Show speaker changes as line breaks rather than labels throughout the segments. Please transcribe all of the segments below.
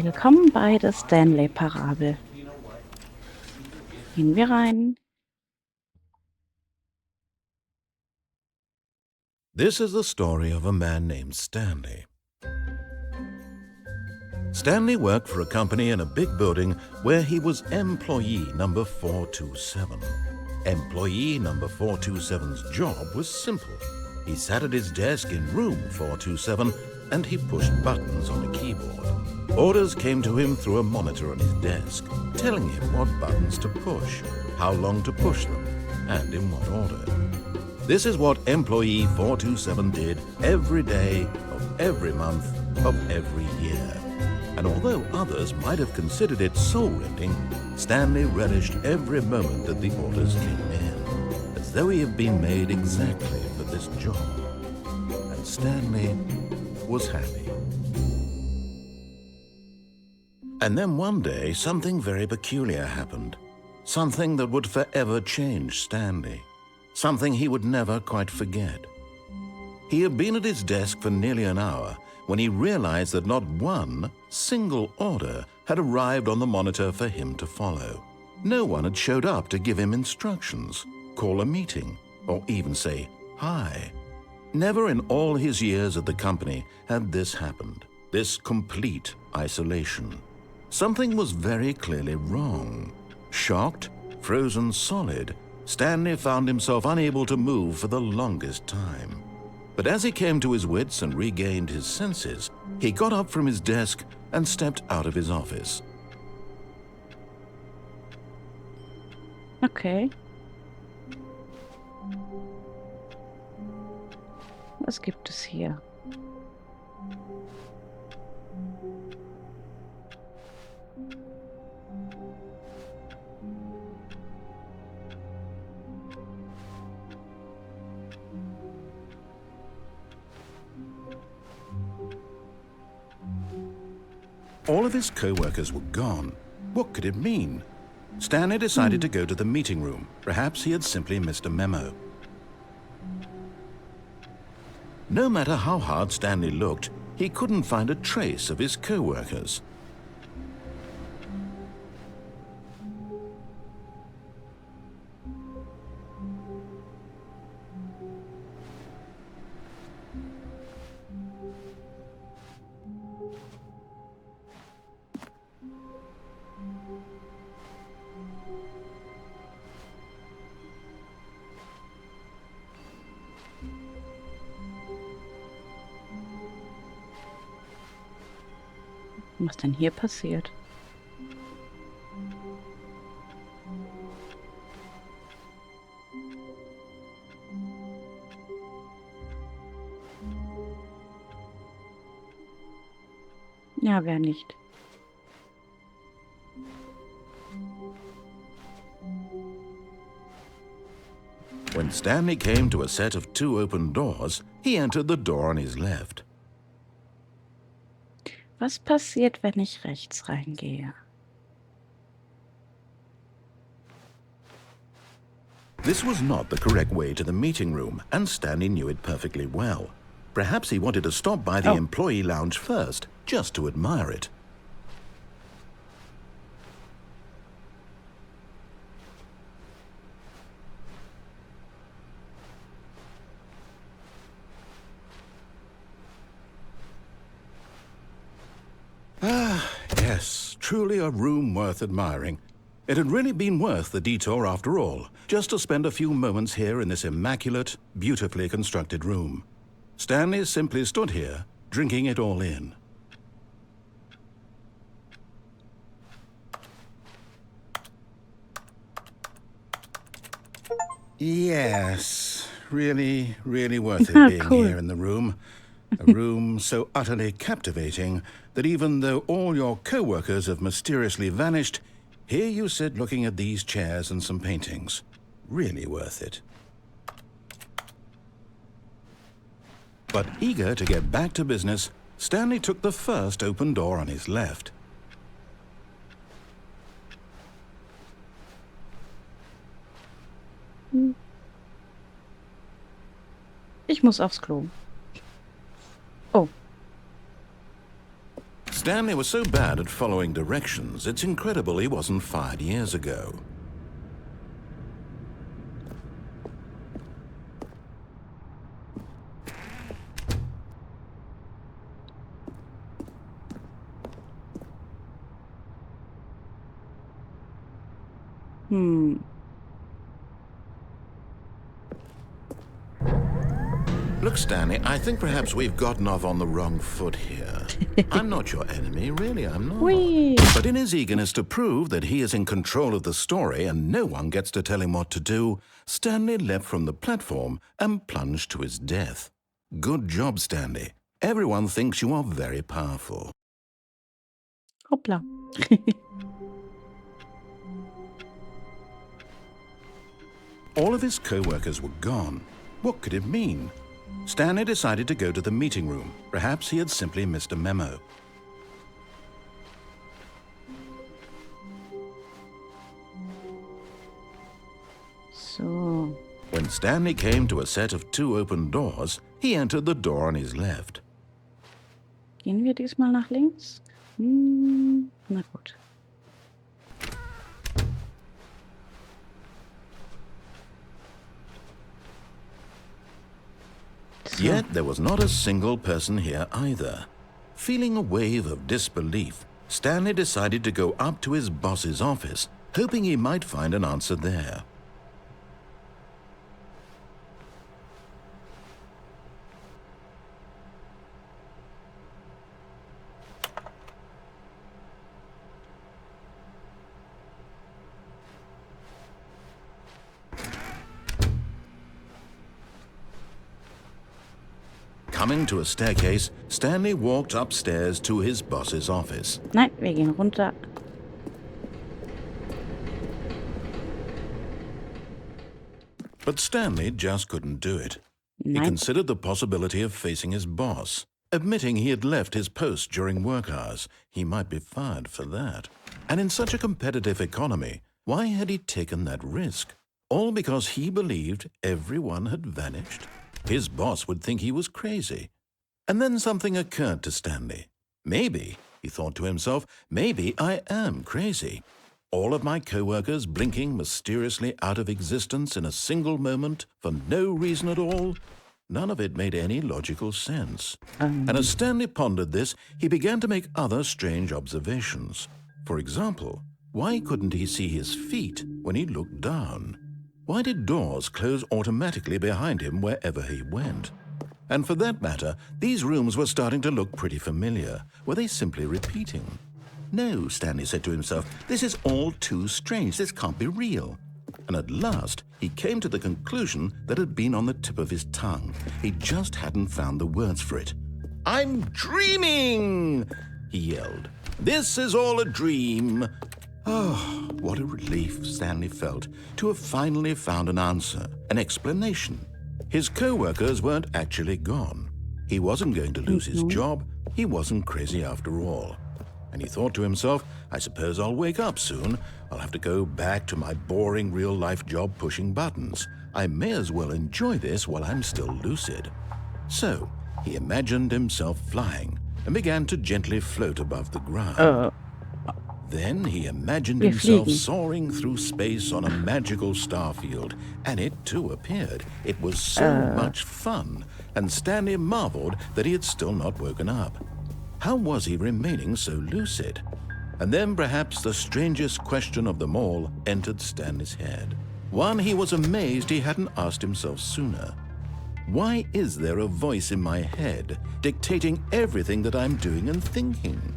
Willkommen bei der Stanley-Parabel. Gehen wir rein.
This is the story of a man named Stanley. Stanley worked for a company in a big building where he was employee number 427. Employee number 427's job was simple. He sat at his desk in room 427 and he pushed buttons on a keyboard. Orders came to him through a monitor on his desk, telling him what buttons to push, how long to push them, and in what order. This is what employee 427 did every day of every month of every year. And although others might have considered it soul-rending, Stanley relished every moment that the orders came in, as though he had been made exactly for this job. And Stanley was happy. And then one day, something very peculiar happened. Something that would forever change Stanley. Something he would never quite forget. He had been at his desk for nearly an hour when he realized that not one single order had arrived on the monitor for him to follow. No one had showed up to give him instructions, call a meeting, or even say hi. Never in all his years at the company had this happened, this complete isolation. Something was very clearly wrong. Shocked, frozen solid, Stanley found himself unable to move for the longest time. But as he came to his wits and regained his senses, he got up from his desk and stepped out of his office.
Okay. Was gibt es hier?
All of his co-workers were gone. What could it mean? Stanley decided to go to the meeting room. Perhaps he had simply missed a memo. No matter how hard Stanley looked, he couldn't find a trace of his co-workers.
Was denn hier passiert? Ja, wer nicht?
When Stanley came to a set of 2 open doors, he entered the door on his left.
Was passiert, wenn ich rechts reingehe?
This was not the correct way to the meeting room, and Stanley knew it perfectly well. Perhaps he wanted to stop by the employee lounge first, just to admire it. Yes, truly a room worth admiring. It had really been worth the detour after all, just to spend a few moments here in this immaculate, beautifully constructed room. Stanley simply stood here, drinking it all in. Yes, really, really worth it being
Cool.
here in the room. A room so utterly captivating that even though all your co-workers have mysteriously vanished, here you sit looking at these chairs and some paintings. Really worth it. But eager to get back to business, Stanley took the first open door on his left.
Ich muss aufs Klo. Oh.
Stanley was so bad at following directions, it's incredible he wasn't fired years ago. Look, Stanley, I think perhaps we've gotten off on the wrong foot here. I'm not your enemy, really, I'm not.
Whee!
But in his eagerness to prove that he is in control of the story and no one gets to tell him what to do, Stanley leapt from the platform and plunged to his death. Good job, Stanley. Everyone thinks you are very powerful.
Hoppla.
All of his co-workers were gone. What could it mean? Stanley decided to go to the meeting room. Perhaps he had simply missed a memo.
So.
When Stanley came to a set of 2 open doors, he entered the door on his left.
Gehen wir diesmal nach links? Na gut.
Yet there was not a single person here either. Feeling a wave of disbelief, Stanley decided to go up to his boss's office, hoping he might find an answer there. Coming to a staircase, Stanley walked upstairs to his boss's office.
Nein, wir gehen runter.
But Stanley just couldn't do it. He
Nein.
considered the possibility of facing his boss. Admitting he had left his post during work hours, he might be fired for that. And in such a competitive economy, why had he taken that risk? All because he believed everyone had vanished? His boss would think he was crazy. And then something occurred to Stanley. Maybe, he thought to himself, maybe I am crazy. All of my co-workers blinking mysteriously out of existence in a single moment for no reason at all? None of it made any logical sense. And as Stanley pondered this, he began to make other strange observations. For example, why couldn't he see his feet when he looked down? Why did doors close automatically behind him wherever he went? And for that matter, these rooms were starting to look pretty familiar. Were they simply repeating? No, Stanley said to himself, this is all too strange. This can't be real. And at last, he came to the conclusion that had been on the tip of his tongue. He just hadn't found the words for it. I'm dreaming, he yelled. This is all a dream. Oh, what a relief Stanley felt to have finally found an answer, an explanation. His co-workers weren't actually gone. He wasn't going to lose his job. He wasn't crazy after all. And he thought to himself, I suppose I'll wake up soon. I'll have to go back to my boring real-life job pushing buttons. I may as well enjoy this while I'm still lucid. So he imagined himself flying and began to gently float above the ground. Then he imagined himself soaring through space on a magical starfield, and it too appeared. It was so much fun, and Stanley marveled that he had still not woken up. How was he remaining so lucid? And then perhaps the strangest question of them all entered Stanley's head. One he was amazed he hadn't asked himself sooner. Why is there a voice in my head dictating everything that I'm doing and thinking?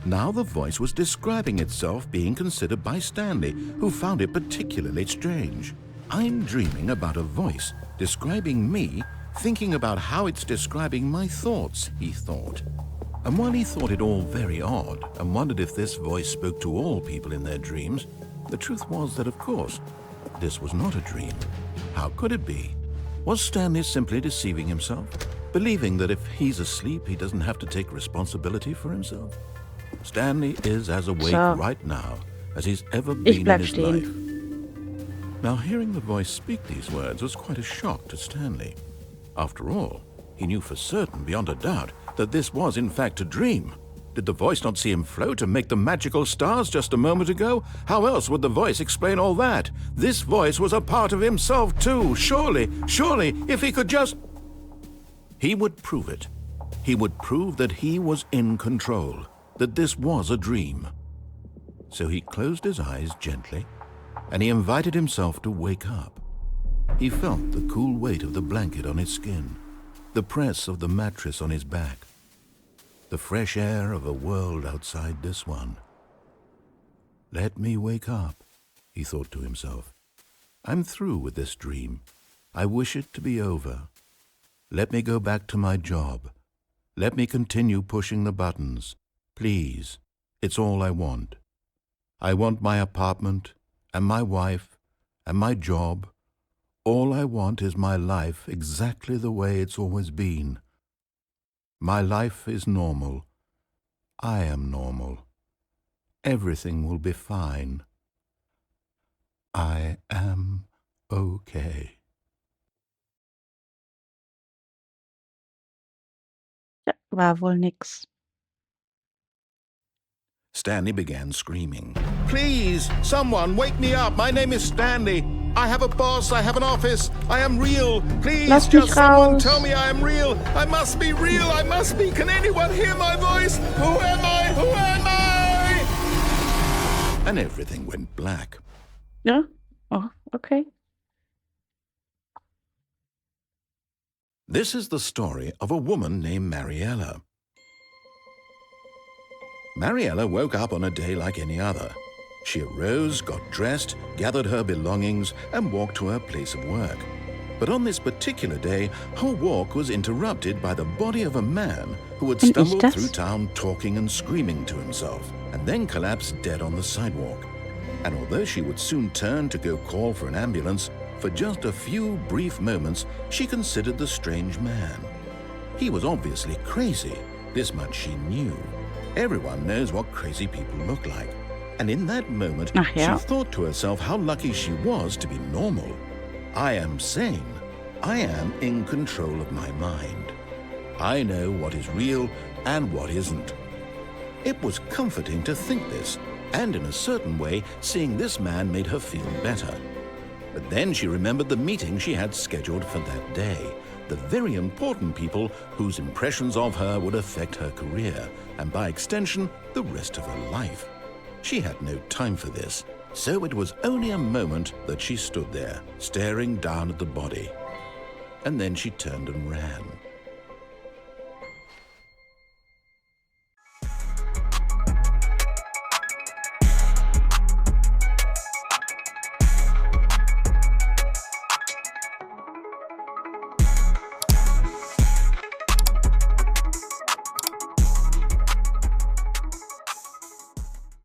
Now the voice was describing itself being considered by Stanley, who found it particularly strange. I'm dreaming about a voice describing me, thinking about how it's describing my thoughts, he thought. And while he thought it all very odd and wondered if this voice spoke to all people in their dreams, the truth was that, of course, this was not a dream. How could it be? Was Stanley simply deceiving himself, believing that if he's asleep, he doesn't have to take responsibility for himself? Stanley is as awake right now as he's ever been in his life. Now, hearing the voice speak these words was quite a shock to Stanley. After all, he knew for certain, beyond a doubt, that this was in fact a dream. Did the voice not see him float and make the magical stars just a moment ago? How else would the voice explain all that? This voice was a part of himself too. Surely, if he could just... He would prove it. He would prove that he was in control, that this was a dream. So he closed his eyes gently, and he invited himself to wake up. He felt the cool weight of the blanket on his skin, the press of the mattress on his back, the fresh air of a world outside this one. Let me wake up, he thought to himself. I'm through with this dream. I wish it to be over. Let me go back to my job. Let me continue pushing the buttons. Please, it's all I want. I want my apartment and my wife and my job. All I want is my life exactly the way it's always been. My life is normal. I am normal. Everything will be fine. I am okay.
Ja, war wohl nix.
Stanley began screaming. Please, someone, wake me up. My name is Stanley. I have a boss. I have an office. I am real. Please,
Lass mich
just someone
raus.
tell me I am real. I must be real. I must be. Can anyone hear my voice? Who am I? Who am I? And everything went black.
Ja? Oh, okay.
This is the story of a woman named Mariella. Mariella woke up on a day like any other. She arose, got dressed, gathered her belongings, and walked to her place of work. But on this particular day, her walk was interrupted by the body of a man who had
Bin ich
stumbled
das?
through town talking and screaming to himself, and then collapsed dead on the sidewalk. And although she would soon turn to go call for an ambulance, for just a few brief moments she considered the strange man. He was obviously crazy, this much she knew. Everyone knows what crazy people look like. And in that moment,
Ach ja.
she thought to herself how lucky she was to be normal. I am sane. I am in control of my mind. I know what is real and what isn't. It was comforting to think this, and in a certain way, seeing this man made her feel better. But then she remembered the meeting she had scheduled for that day, the very important people whose impressions of her would affect her career, and by extension, the rest of her life. She had no time for this, so it was only a moment that she stood there, staring down at the body. And then she turned and ran.